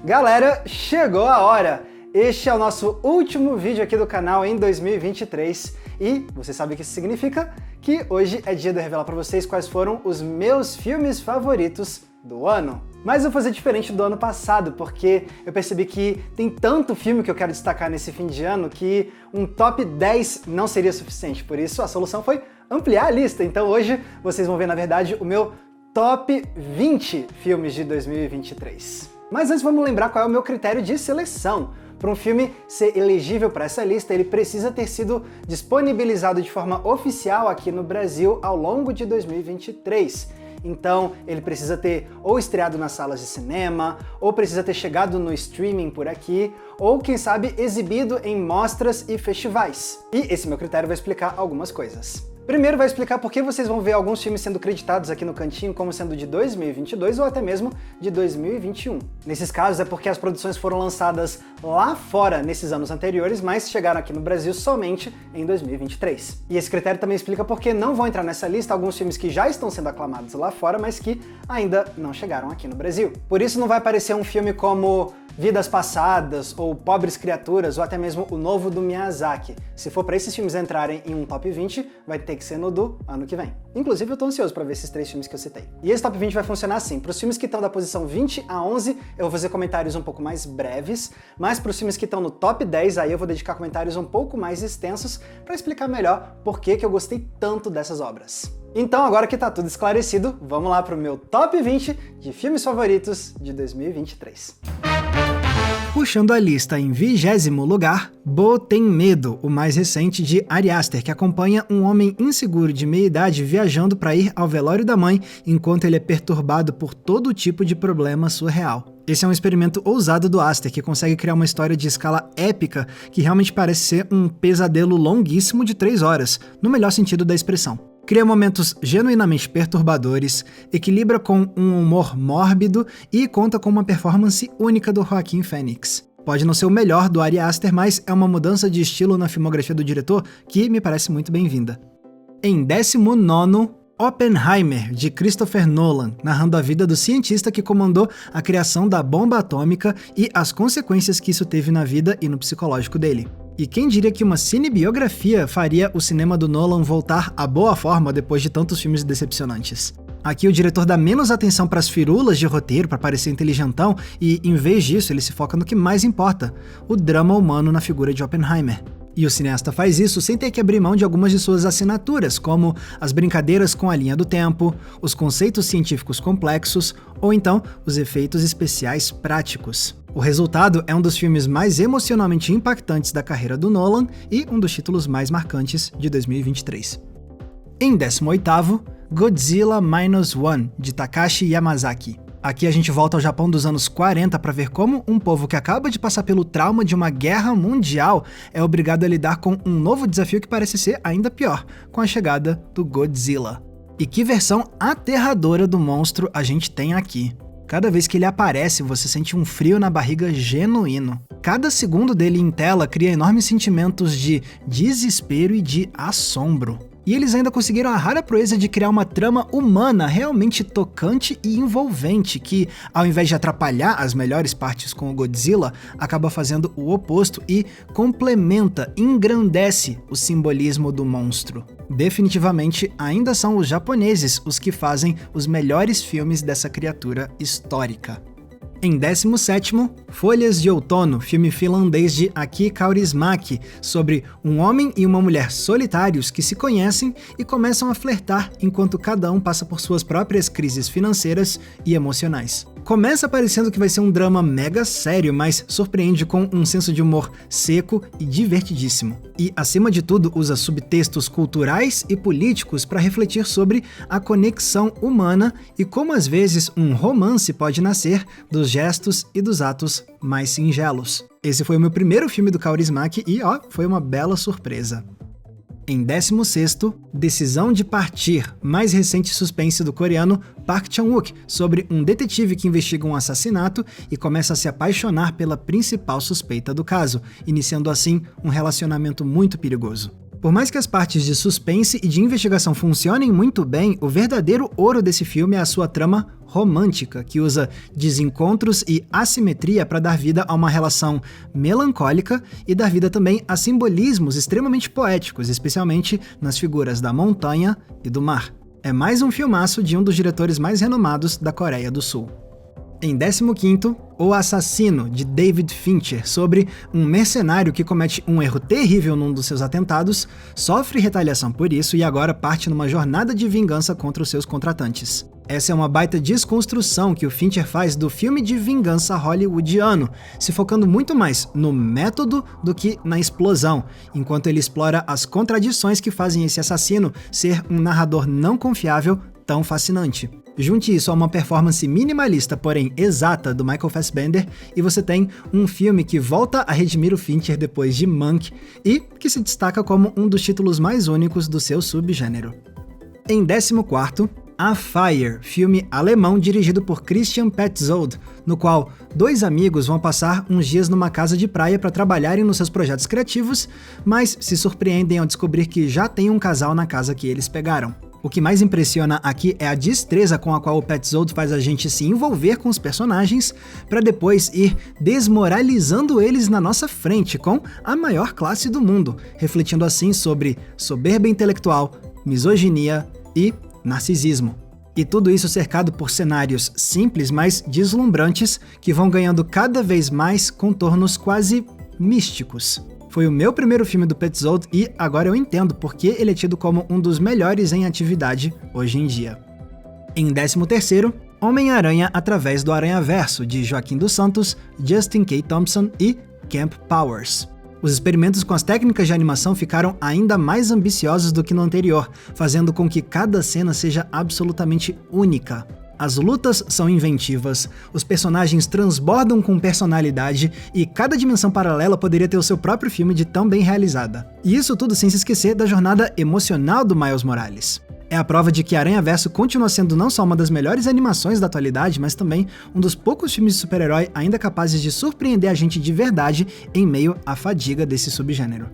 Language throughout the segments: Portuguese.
Galera, chegou a hora! Este é o nosso último vídeo aqui do canal em 2023 e você sabe o que isso significa? Que hoje é dia de eu revelar pra vocês quais foram os meus filmes favoritos do ano. Mas eu vou fazer diferente do ano passado, porque eu percebi que tem tanto filme que eu quero destacar nesse fim de ano que um top 10 não seria suficiente. Por isso a solução foi ampliar a lista. Então hoje vocês vão ver, na verdade, o meu top 20 filmes de 2023. Mas antes vamos lembrar qual é o meu critério de seleção. Para um filme ser elegível para essa lista, ele precisa ter sido disponibilizado de forma oficial aqui no Brasil ao longo de 2023. Então, ele precisa ter ou estreado nas salas de cinema, ou precisa ter chegado no streaming por aqui, ou, quem sabe, exibido em mostras e festivais. E esse meu critério vai explicar algumas coisas. Primeiro vai explicar por que vocês vão ver alguns filmes sendo creditados aqui no cantinho como sendo de 2022 ou até mesmo de 2021. Nesses casos é porque as produções foram lançadas lá fora nesses anos anteriores, mas chegaram aqui no Brasil somente em 2023. E esse critério também explica por que não vão entrar nessa lista alguns filmes que já estão sendo aclamados lá fora, mas que ainda não chegaram aqui no Brasil. Por isso não vai aparecer um filme como Vidas Passadas, ou Pobres Criaturas, ou até mesmo o novo do Miyazaki. Se for para esses filmes entrarem em um top 20, vai ter que ser no do ano que vem. Inclusive, eu tô ansioso para ver esses 3 filmes que eu citei. E esse top 20 vai funcionar assim: para os filmes que estão da posição 20 a 11, eu vou fazer comentários um pouco mais breves, mas para os filmes que estão no top 10, aí eu vou dedicar comentários um pouco mais extensos para explicar melhor por que eu gostei tanto dessas obras. Então, agora que tá tudo esclarecido, vamos lá pro meu top 20 de filmes favoritos de 2023. Puxando a lista em 20º lugar, Bo Tem Medo, o mais recente de Ari Aster, que acompanha um homem inseguro de meia-idade viajando para ir ao velório da mãe enquanto ele é perturbado por todo tipo de problema surreal. Esse é um experimento ousado do Aster, que consegue criar uma história de escala épica que realmente parece ser um pesadelo longuíssimo de 3 horas, no melhor sentido da expressão. Cria momentos genuinamente perturbadores, equilibra com um humor mórbido e conta com uma performance única do Joaquin Phoenix. Pode não ser o melhor do Ari Aster, mas é uma mudança de estilo na filmografia do diretor que me parece muito bem-vinda. Em 19º, Oppenheimer, de Christopher Nolan, narrando a vida do cientista que comandou a criação da bomba atômica e as consequências que isso teve na vida e no psicológico dele. E quem diria que uma cinebiografia faria o cinema do Nolan voltar à boa forma depois de tantos filmes decepcionantes? Aqui o diretor dá menos atenção para as firulas de roteiro para parecer inteligentão e, em vez disso, ele se foca no que mais importa, o drama humano na figura de Oppenheimer. E o cineasta faz isso sem ter que abrir mão de algumas de suas assinaturas, como as brincadeiras com a linha do tempo, os conceitos científicos complexos ou então os efeitos especiais práticos. O resultado é um dos filmes mais emocionalmente impactantes da carreira do Nolan e um dos títulos mais marcantes de 2023. Em 18º, Godzilla Minus One, de Takashi Yamazaki. Aqui a gente volta ao Japão dos anos 40 para ver como um povo que acaba de passar pelo trauma de uma guerra mundial é obrigado a lidar com um novo desafio que parece ser ainda pior, com a chegada do Godzilla. E que versão aterradora do monstro a gente tem aqui. Cada vez que ele aparece, você sente um frio na barriga genuíno. Cada segundo dele em tela cria enormes sentimentos de desespero e de assombro. E eles ainda conseguiram a rara proeza de criar uma trama humana realmente tocante e envolvente, que, ao invés de atrapalhar as melhores partes com o Godzilla, acaba fazendo o oposto e complementa, engrandece o simbolismo do monstro. Definitivamente, ainda são os japoneses os que fazem os melhores filmes dessa criatura histórica. Em 17º, Folhas de Outono, filme finlandês de Aki Kaurismäki, sobre um homem e uma mulher solitários que se conhecem e começam a flertar enquanto cada um passa por suas próprias crises financeiras e emocionais. Começa parecendo que vai ser um drama mega sério, mas surpreende com um senso de humor seco e divertidíssimo. E, acima de tudo, usa subtextos culturais e políticos para refletir sobre a conexão humana e como às vezes um romance pode nascer dos gestos e dos atos mais singelos. Esse foi o meu primeiro filme do Kaurismäki e, foi uma bela surpresa. Em 16º, Decisão de Partir, mais recente suspense do coreano Park Chan-wook, sobre um detetive que investiga um assassinato e começa a se apaixonar pela principal suspeita do caso, iniciando assim um relacionamento muito perigoso. Por mais que as partes de suspense e de investigação funcionem muito bem, o verdadeiro ouro desse filme é a sua trama romântica, que usa desencontros e assimetria para dar vida a uma relação melancólica e dar vida também a simbolismos extremamente poéticos, especialmente nas figuras da montanha e do mar. É mais um filmaço de um dos diretores mais renomados da Coreia do Sul. Em 15º, O Assassino, de David Fincher, sobre um mercenário que comete um erro terrível num dos seus atentados, sofre retaliação por isso e agora parte numa jornada de vingança contra os seus contratantes. Essa é uma baita desconstrução que o Fincher faz do filme de vingança hollywoodiano, se focando muito mais no método do que na explosão, enquanto ele explora as contradições que fazem esse assassino ser um narrador não confiável tão fascinante. Junte isso a uma performance minimalista, porém exata, do Michael Fassbender, e você tem um filme que volta a redimir o Fincher depois de Mank e que se destaca como um dos títulos mais únicos do seu subgênero. Em 14º, A Fire, filme alemão dirigido por Christian Petzold, no qual dois amigos vão passar uns dias numa casa de praia para trabalharem nos seus projetos criativos, mas se surpreendem ao descobrir que já tem um casal na casa que eles pegaram. O que mais impressiona aqui é a destreza com a qual o Petzold faz a gente se envolver com os personagens, para depois ir desmoralizando eles na nossa frente com a maior classe do mundo, refletindo assim sobre soberba intelectual, misoginia e narcisismo. E tudo isso cercado por cenários simples, mas deslumbrantes, que vão ganhando cada vez mais contornos quase místicos. Foi o meu primeiro filme do Petzold e agora eu entendo porque ele é tido como um dos melhores em atividade hoje em dia. Em 13º, Homem-Aranha através do Aranhaverso, de Joaquim dos Santos, Justin K. Thompson e Camp Powers. Os experimentos com as técnicas de animação ficaram ainda mais ambiciosos do que no anterior, fazendo com que cada cena seja absolutamente única. As lutas são inventivas, os personagens transbordam com personalidade e cada dimensão paralela poderia ter o seu próprio filme de tão bem realizada. E isso tudo sem se esquecer da jornada emocional do Miles Morales. É a prova de que Aranhaverso continua sendo não só uma das melhores animações da atualidade, mas também um dos poucos filmes de super-herói ainda capazes de surpreender a gente de verdade em meio à fadiga desse subgênero.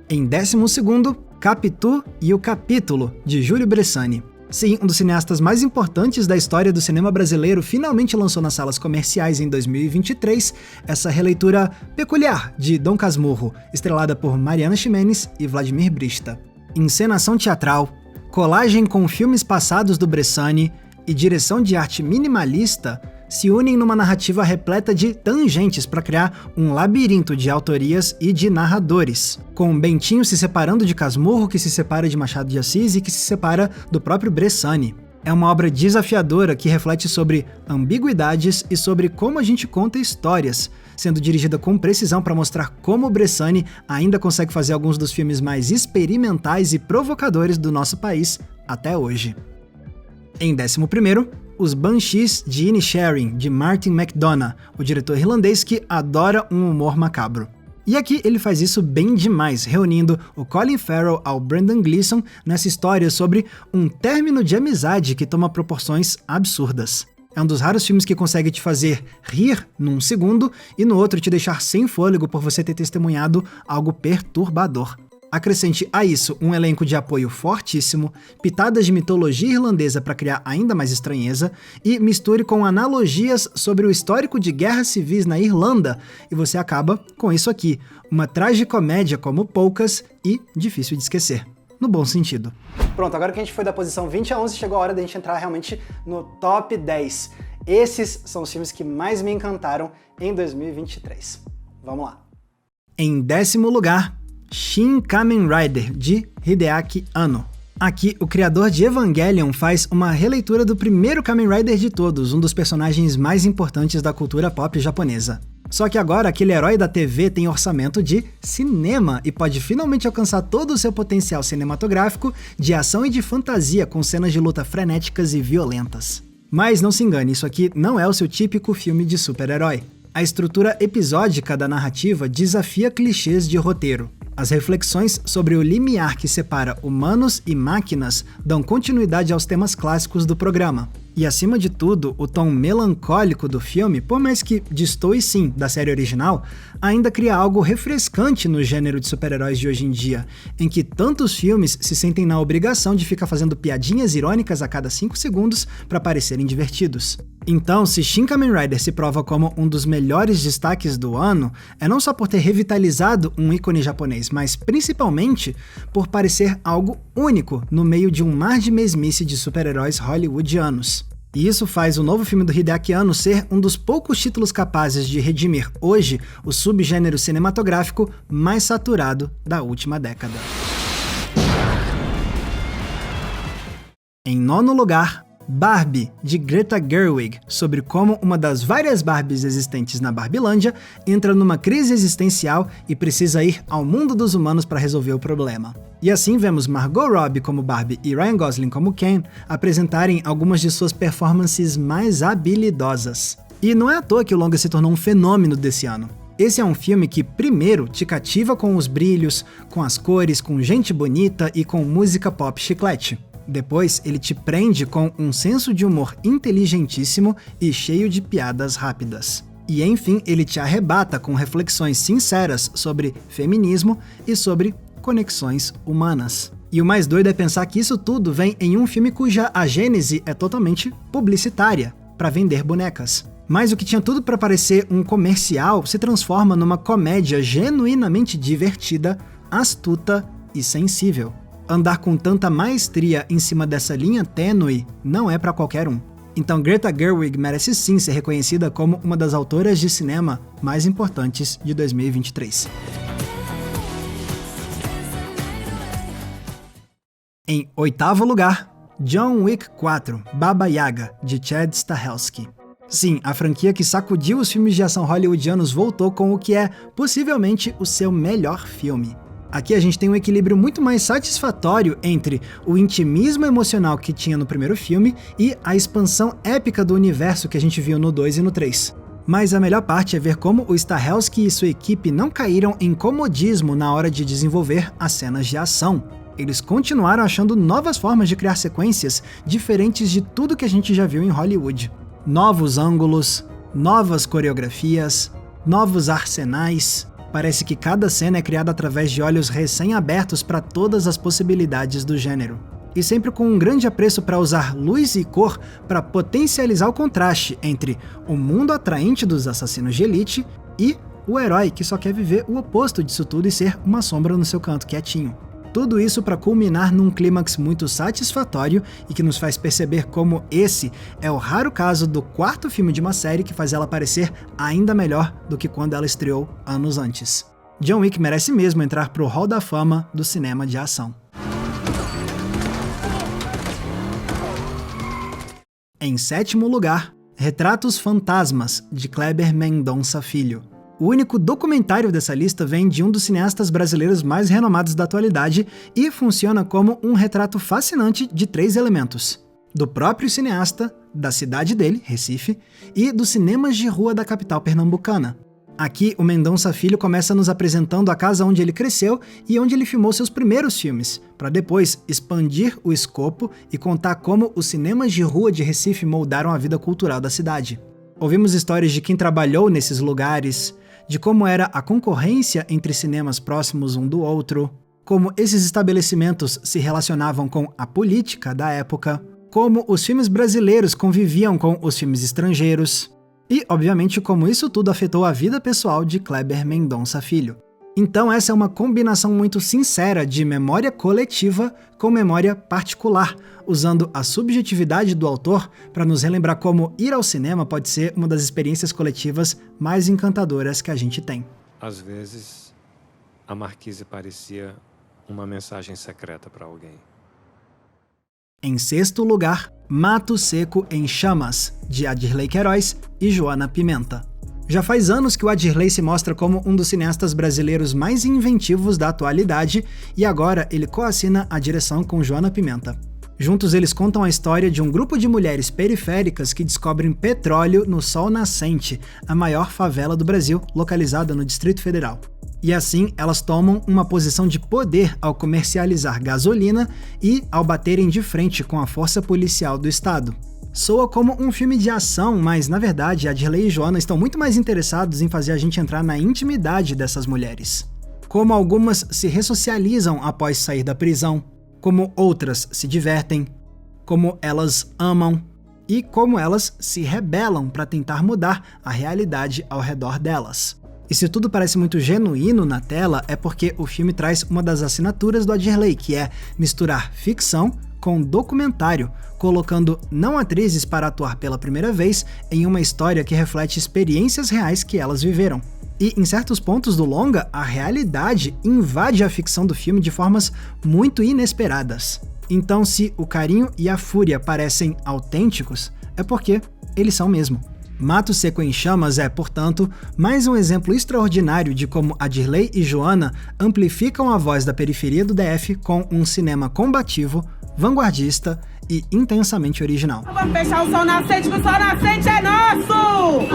Em 12º, Capitu e o Capítulo, de Júlio Bressani. Sim, um dos cineastas mais importantes da história do cinema brasileiro finalmente lançou nas salas comerciais em 2023 essa releitura peculiar de Dom Casmurro, estrelada por Mariana Ximenes e Vladimir Brista. Encenação teatral, colagem com filmes passados do Bressani e direção de arte minimalista se unem numa narrativa repleta de tangentes para criar um labirinto de autorias e de narradores, com Bentinho se separando de Casmurro, que se separa de Machado de Assis e que se separa do próprio Bressani. É uma obra desafiadora que reflete sobre ambiguidades e sobre como a gente conta histórias, sendo dirigida com precisão para mostrar como o Bressani ainda consegue fazer alguns dos filmes mais experimentais e provocadores do nosso país até hoje. Em 11º, Os Banshees de Inisherin, de Martin McDonagh, o diretor irlandês que adora um humor macabro. E aqui ele faz isso bem demais, reunindo o Colin Farrell ao Brendan Gleeson nessa história sobre um término de amizade que toma proporções absurdas. É um dos raros filmes que consegue te fazer rir num segundo e no outro te deixar sem fôlego por você ter testemunhado algo perturbador. Acrescente a isso um elenco de apoio fortíssimo, pitadas de mitologia irlandesa para criar ainda mais estranheza e misture com analogias sobre o histórico de guerras civis na Irlanda e você acaba com isso aqui, uma tragicomédia como poucas e difícil de esquecer, no bom sentido. Pronto, agora que a gente foi da posição 20 a 11, chegou a hora da gente entrar realmente no top 10. Esses são os filmes que mais me encantaram em 2023. Vamos lá. Em 10º lugar, Shin Kamen Rider, de Hideaki Anno. Aqui, o criador de Evangelion faz uma releitura do primeiro Kamen Rider de todos, um dos personagens mais importantes da cultura pop japonesa. Só que agora, aquele herói da TV tem orçamento de cinema e pode finalmente alcançar todo o seu potencial cinematográfico de ação e de fantasia, com cenas de luta frenéticas e violentas. Mas não se engane, isso aqui não é o seu típico filme de super-herói. A estrutura episódica da narrativa desafia clichês de roteiro. As reflexões sobre o limiar que separa humanos e máquinas dão continuidade aos temas clássicos do programa. E acima de tudo, o tom melancólico do filme, por mais que destoe sim da série original, ainda cria algo refrescante no gênero de super-heróis de hoje em dia, em que tantos filmes se sentem na obrigação de ficar fazendo piadinhas irônicas a cada 5 segundos para parecerem divertidos. Então, se Shin Kamen Rider se prova como um dos melhores destaques do ano, é não só por ter revitalizado um ícone japonês, mas principalmente por parecer algo único no meio de um mar de mesmice de super-heróis hollywoodianos. E isso faz o novo filme do Hideaki Anno ser um dos poucos títulos capazes de redimir hoje o subgênero cinematográfico mais saturado da última década. Em nono lugar, Barbie, de Greta Gerwig, sobre como uma das várias Barbies existentes na Barbilândia entra numa crise existencial e precisa ir ao mundo dos humanos para resolver o problema. E assim vemos Margot Robbie como Barbie e Ryan Gosling como Ken apresentarem algumas de suas performances mais habilidosas. E não é à toa que o longa se tornou um fenômeno desse ano. Esse é um filme que, primeiro, te cativa com os brilhos, com as cores, com gente bonita e com música pop chiclete. Depois, ele te prende com um senso de humor inteligentíssimo e cheio de piadas rápidas. E enfim, ele te arrebata com reflexões sinceras sobre feminismo e sobre conexões humanas. E o mais doido é pensar que isso tudo vem em um filme cuja a gênese é totalmente publicitária, para vender bonecas. Mas o que tinha tudo para parecer um comercial se transforma numa comédia genuinamente divertida, astuta e sensível. Andar com tanta maestria em cima dessa linha tênue não é para qualquer um. Então Greta Gerwig merece sim ser reconhecida como uma das autoras de cinema mais importantes de 2023. Em oitavo lugar, John Wick 4, Baba Yaga, de Chad Stahelski. Sim, a franquia que sacudiu os filmes de ação hollywoodianos voltou com o que é, possivelmente, o seu melhor filme. Aqui a gente tem um equilíbrio muito mais satisfatório entre o intimismo emocional que tinha no primeiro filme e a expansão épica do universo que a gente viu no 2 e no 3. Mas a melhor parte é ver como o Stahelski e sua equipe não caíram em comodismo na hora de desenvolver as cenas de ação. Eles continuaram achando novas formas de criar sequências diferentes de tudo que a gente já viu em Hollywood. Novos ângulos, novas coreografias, novos arsenais. Parece que cada cena é criada através de olhos recém-abertos para todas as possibilidades do gênero. E sempre com um grande apreço para usar luz e cor para potencializar o contraste entre o mundo atraente dos assassinos de elite e o herói que só quer viver o oposto disso tudo e ser uma sombra no seu canto quietinho. Tudo isso para culminar num clímax muito satisfatório e que nos faz perceber como esse é o raro caso do quarto filme de uma série que faz ela parecer ainda melhor do que quando ela estreou anos antes. John Wick merece mesmo entrar pro Hall da Fama do cinema de ação. Em sétimo lugar, Retratos Fantasmas, de Kleber Mendonça Filho. O único documentário dessa lista vem de um dos cineastas brasileiros mais renomados da atualidade e funciona como um retrato fascinante de 3 elementos: do próprio cineasta, da cidade dele, Recife, e dos cinemas de rua da capital pernambucana. Aqui, o Mendonça Filho começa nos apresentando a casa onde ele cresceu e onde ele filmou seus primeiros filmes, para depois expandir o escopo e contar como os cinemas de rua de Recife moldaram a vida cultural da cidade. Ouvimos histórias de quem trabalhou nesses lugares, de como era a concorrência entre cinemas próximos um do outro, como esses estabelecimentos se relacionavam com a política da época, como os filmes brasileiros conviviam com os filmes estrangeiros, e, obviamente, como isso tudo afetou a vida pessoal de Kleber Mendonça Filho. Então essa é uma combinação muito sincera de memória coletiva com memória particular, usando a subjetividade do autor para nos relembrar como ir ao cinema pode ser uma das experiências coletivas mais encantadoras que a gente tem. Às vezes, a marquise parecia uma mensagem secreta para alguém. Em sexto lugar, Mato Seco em Chamas, de Adirley Queiroz e Joana Pimenta. Já faz anos que o Adirley se mostra como um dos cineastas brasileiros mais inventivos da atualidade e agora ele coassina a direção com Joana Pimenta. Juntos eles contam a história de um grupo de mulheres periféricas que descobrem petróleo no Sol Nascente, a maior favela do Brasil, localizada no Distrito Federal. E assim elas tomam uma posição de poder ao comercializar gasolina e ao baterem de frente com a força policial do estado. Soa como um filme de ação, mas na verdade Adirley e Joana estão muito mais interessados em fazer a gente entrar na intimidade dessas mulheres. Como algumas se ressocializam após sair da prisão, como outras se divertem, como elas amam e como elas se rebelam para tentar mudar a realidade ao redor delas. E se tudo parece muito genuíno na tela, é porque o filme traz uma das assinaturas do Adirley, que é misturar ficção com documentário, colocando não atrizes para atuar pela primeira vez em uma história que reflete experiências reais que elas viveram. E em certos pontos do longa, a realidade invade a ficção do filme de formas muito inesperadas. Então, se o carinho e a fúria parecem autênticos, é porque eles são mesmo. Mato Seco em Chamas é, portanto, mais um exemplo extraordinário de como Adirley e Joana amplificam a voz da periferia do DF com um cinema combativo, vanguardista e intensamente original. Vamos fechar o sol nascente, que o sol nascente é nosso!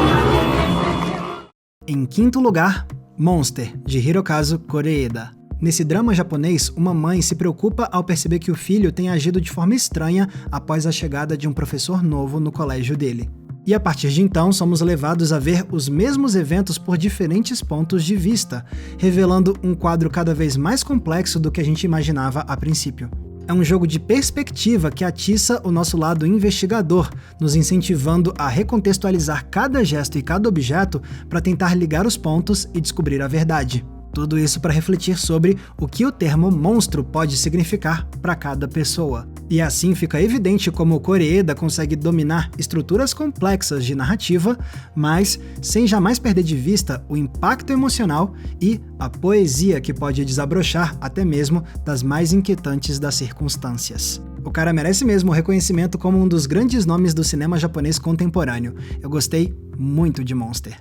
Em quinto lugar, Monster, de Hirokazu Koreeda. Nesse drama japonês, uma mãe se preocupa ao perceber que o filho tem agido de forma estranha após a chegada de um professor novo no colégio dele. E a partir de então, somos levados a ver os mesmos eventos por diferentes pontos de vista, revelando um quadro cada vez mais complexo do que a gente imaginava a princípio. É um jogo de perspectiva que atiça o nosso lado investigador, nos incentivando a recontextualizar cada gesto e cada objeto para tentar ligar os pontos e descobrir a verdade. Tudo isso para refletir sobre o que o termo monstro pode significar para cada pessoa. E assim fica evidente como o Koreeda consegue dominar estruturas complexas de narrativa, mas sem jamais perder de vista o impacto emocional e a poesia que pode desabrochar até mesmo das mais inquietantes das circunstâncias. O cara merece mesmo o reconhecimento como um dos grandes nomes do cinema japonês contemporâneo. Eu gostei muito de Monster.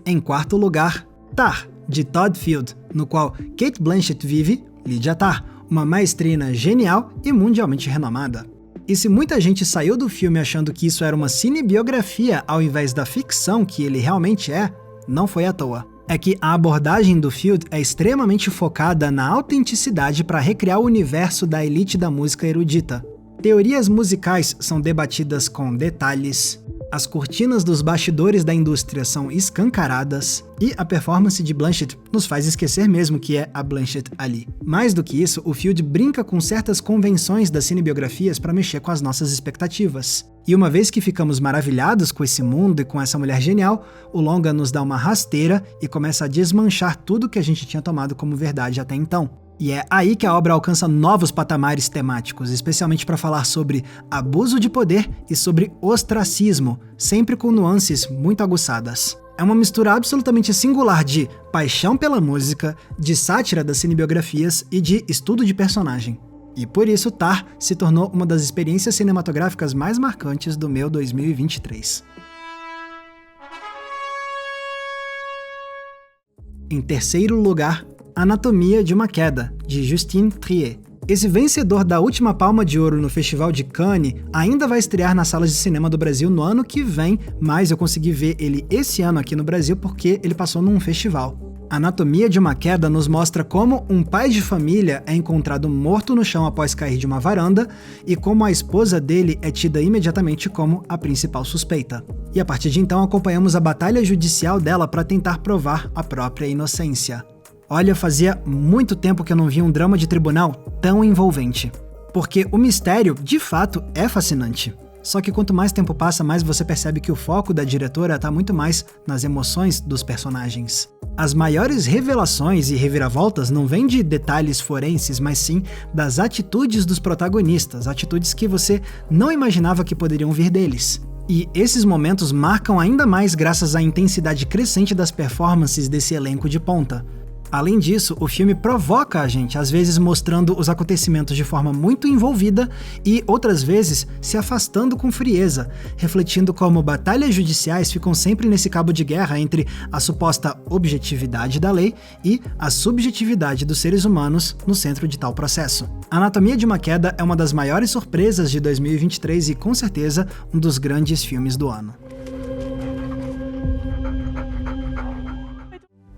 Em quarto lugar, Tar, de Todd Field, no qual Cate Blanchett vive Lydia Tar, uma maestrina genial e mundialmente renomada. E se muita gente saiu do filme achando que isso era uma cinebiografia ao invés da ficção que ele realmente é, não foi à toa. É que a abordagem do Field é extremamente focada na autenticidade para recriar o universo da elite da música erudita. Teorias musicais são debatidas com detalhes, as cortinas dos bastidores da indústria são escancaradas e a performance de Blanchett nos faz esquecer mesmo que é a Blanchett ali. Mais do que isso, o Field brinca com certas convenções das cinebiografias para mexer com as nossas expectativas. E uma vez que ficamos maravilhados com esse mundo e com essa mulher genial, o longa nos dá uma rasteira e começa a desmanchar tudo que a gente tinha tomado como verdade até então. E é aí que a obra alcança novos patamares temáticos, especialmente para falar sobre abuso de poder e sobre ostracismo, sempre com nuances muito aguçadas. É uma mistura absolutamente singular de paixão pela música, de sátira das cinebiografias e de estudo de personagem. E por isso Tar se tornou uma das experiências cinematográficas mais marcantes do meu 2023. Em terceiro lugar, Anatomia de uma Queda, de Justine Triet. Esse vencedor da última Palma de Ouro no Festival de Cannes ainda vai estrear nas salas de cinema do Brasil no ano que vem, mas eu consegui ver ele esse ano aqui no Brasil porque ele passou num festival. Anatomia de uma Queda nos mostra como um pai de família é encontrado morto no chão após cair de uma varanda e como a esposa dele é tida imediatamente como a principal suspeita. E a partir de então acompanhamos a batalha judicial dela para tentar provar a própria inocência. Olha, fazia muito tempo que eu não via um drama de tribunal tão envolvente. Porque o mistério, de fato, é fascinante. Só que quanto mais tempo passa, mais você percebe que o foco da diretora está muito mais nas emoções dos personagens. As maiores revelações e reviravoltas não vêm de detalhes forenses, mas sim das atitudes dos protagonistas, atitudes que você não imaginava que poderiam vir deles. E esses momentos marcam ainda mais graças à intensidade crescente das performances desse elenco de ponta. Além disso, o filme provoca a gente, às vezes mostrando os acontecimentos de forma muito envolvida e outras vezes se afastando com frieza, refletindo como batalhas judiciais ficam sempre nesse cabo de guerra entre a suposta objetividade da lei e a subjetividade dos seres humanos no centro de tal processo. Anatomia de uma Queda é uma das maiores surpresas de 2023 e, com certeza, um dos grandes filmes do ano.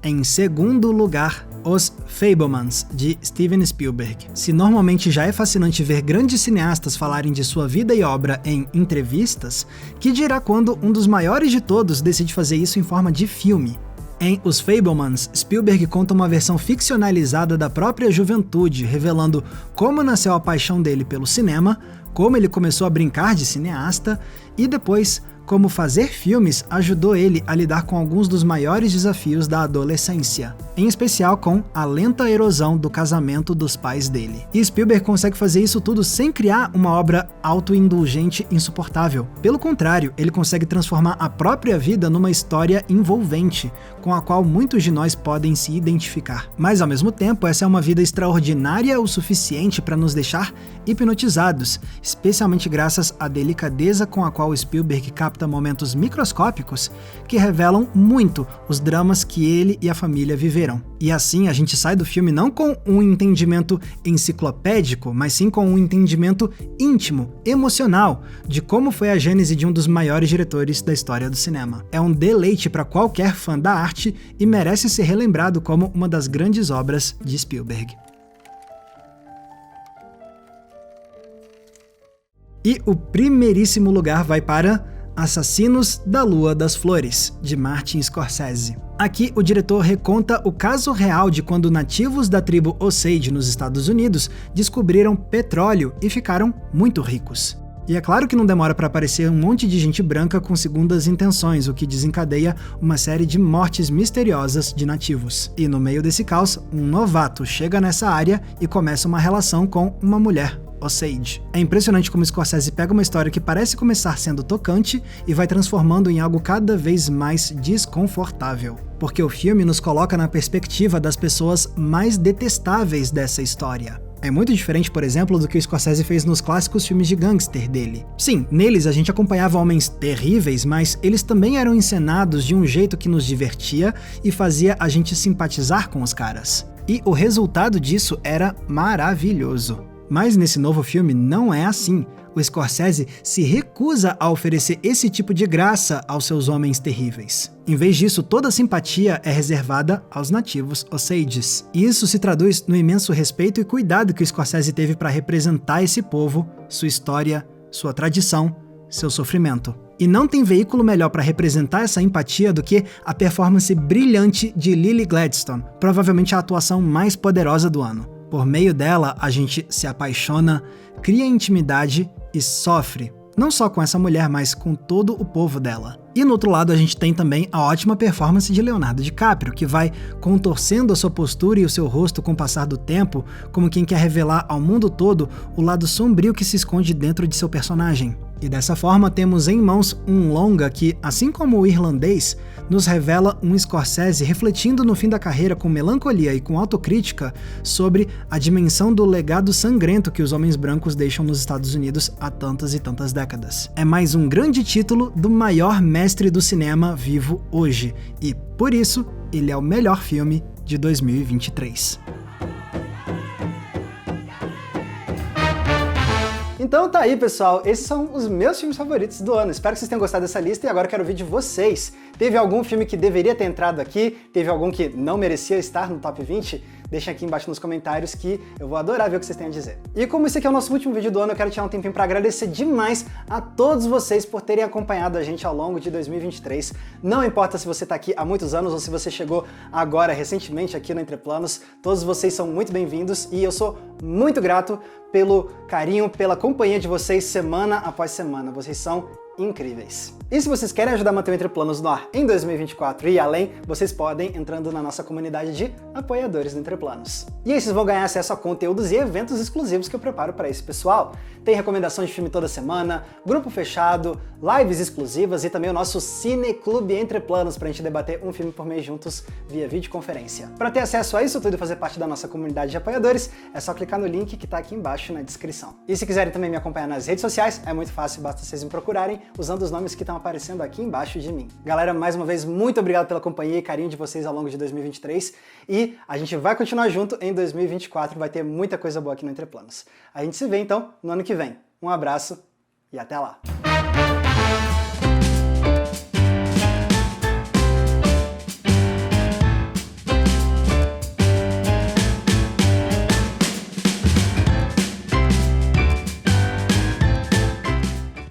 Em segundo lugar, Os Fabelmans, de Steven Spielberg. Se normalmente já é fascinante ver grandes cineastas falarem de sua vida e obra em entrevistas, que dirá quando um dos maiores de todos decide fazer isso em forma de filme. Em Os Fabelmans, Spielberg conta uma versão ficcionalizada da própria juventude, revelando como nasceu a paixão dele pelo cinema, como ele começou a brincar de cineasta e depois como fazer filmes ajudou ele a lidar com alguns dos maiores desafios da adolescência, em especial com a lenta erosão do casamento dos pais dele. E Spielberg consegue fazer isso tudo sem criar uma obra autoindulgente insuportável. Pelo contrário, ele consegue transformar a própria vida numa história envolvente, com a qual muitos de nós podem se identificar. Mas ao mesmo tempo, essa é uma vida extraordinária o suficiente para nos deixar hipnotizados, especialmente graças à delicadeza com a qual Spielberg capta momentos microscópicos que revelam muito os dramas que ele e a família viveram. E assim a gente sai do filme não com um entendimento enciclopédico, mas sim com um entendimento íntimo, emocional, de como foi a gênese de um dos maiores diretores da história do cinema. É um deleite para qualquer fã da arte e merece ser relembrado como uma das grandes obras de Spielberg. E o primeiríssimo lugar vai para Assassinos da Lua das Flores, de Martin Scorsese. Aqui, o diretor reconta o caso real de quando nativos da tribo Osage nos Estados Unidos descobriram petróleo e ficaram muito ricos. E é claro que não demora para aparecer um monte de gente branca com segundas intenções, o que desencadeia uma série de mortes misteriosas de nativos. E no meio desse caos, um novato chega nessa área e começa uma relação com uma mulher Osage. É impressionante como Scorsese pega uma história que parece começar sendo tocante e vai transformando em algo cada vez mais desconfortável. Porque o filme nos coloca na perspectiva das pessoas mais detestáveis dessa história. É muito diferente, por exemplo, do que o Scorsese fez nos clássicos filmes de gangster dele. Sim, neles a gente acompanhava homens terríveis, mas eles também eram encenados de um jeito que nos divertia e fazia a gente simpatizar com os caras. E o resultado disso era maravilhoso. Mas nesse novo filme não é assim. O Scorsese se recusa a oferecer esse tipo de graça aos seus homens terríveis. Em vez disso, toda a simpatia é reservada aos nativos Osages. E isso se traduz no imenso respeito e cuidado que o Scorsese teve para representar esse povo, sua história, sua tradição, seu sofrimento. E não tem veículo melhor para representar essa empatia do que a performance brilhante de Lily Gladstone, provavelmente a atuação mais poderosa do ano. Por meio dela, a gente se apaixona, cria intimidade e sofre, não só com essa mulher, mas com todo o povo dela. E no outro lado a gente tem também a ótima performance de Leonardo DiCaprio, que vai contorcendo a sua postura e o seu rosto com o passar do tempo, como quem quer revelar ao mundo todo o lado sombrio que se esconde dentro de seu personagem. E dessa forma temos em mãos um longa que, assim como o Irlandês, nos revela um Scorsese refletindo no fim da carreira com melancolia e com autocrítica sobre a dimensão do legado sangrento que os homens brancos deixam nos Estados Unidos há tantas e tantas décadas. É mais um grande título do maior mestre do cinema vivo hoje, e por isso ele é o melhor filme de 2023. Então tá aí, pessoal, esses são os meus filmes favoritos do ano. Espero que vocês tenham gostado dessa lista e agora eu quero ouvir de vocês. Teve algum filme que deveria ter entrado aqui? Teve algum que não merecia estar no top 20? Deixem aqui embaixo nos comentários que eu vou adorar ver o que vocês têm a dizer. E como esse aqui é o nosso último vídeo do ano, eu quero tirar um tempinho para agradecer demais a todos vocês por terem acompanhado a gente ao longo de 2023. Não importa se você tá aqui há muitos anos ou se você chegou agora, recentemente, aqui no Entre Planos, todos vocês são muito bem-vindos e eu sou muito grato pelo carinho, pela companhia de vocês semana após semana. Vocês são incríveis. E se vocês querem ajudar a manter o Entre Planos no ar em 2024 e além, vocês podem entrando na nossa comunidade de apoiadores do Entre Planos. E aí vocês vão ganhar acesso a conteúdos e eventos exclusivos que eu preparo para esse pessoal. Tem recomendação de filme toda semana, grupo fechado, lives exclusivas e também o nosso Cine Clube Entre Planos para a gente debater um filme por mês juntos via videoconferência. Para ter acesso a isso tudo e fazer parte da nossa comunidade de apoiadores, é só clicar no link que está aqui embaixo na descrição. E se quiserem também me acompanhar nas redes sociais, é muito fácil, basta vocês me procurarem usando os nomes que estão aparecendo aqui embaixo de mim. Galera, mais uma vez, muito obrigado pela companhia e carinho de vocês ao longo de 2023 e a gente vai continuar junto em 2024, vai ter muita coisa boa aqui no Entre Planos. A gente se vê então no ano que vem. Um abraço e até lá!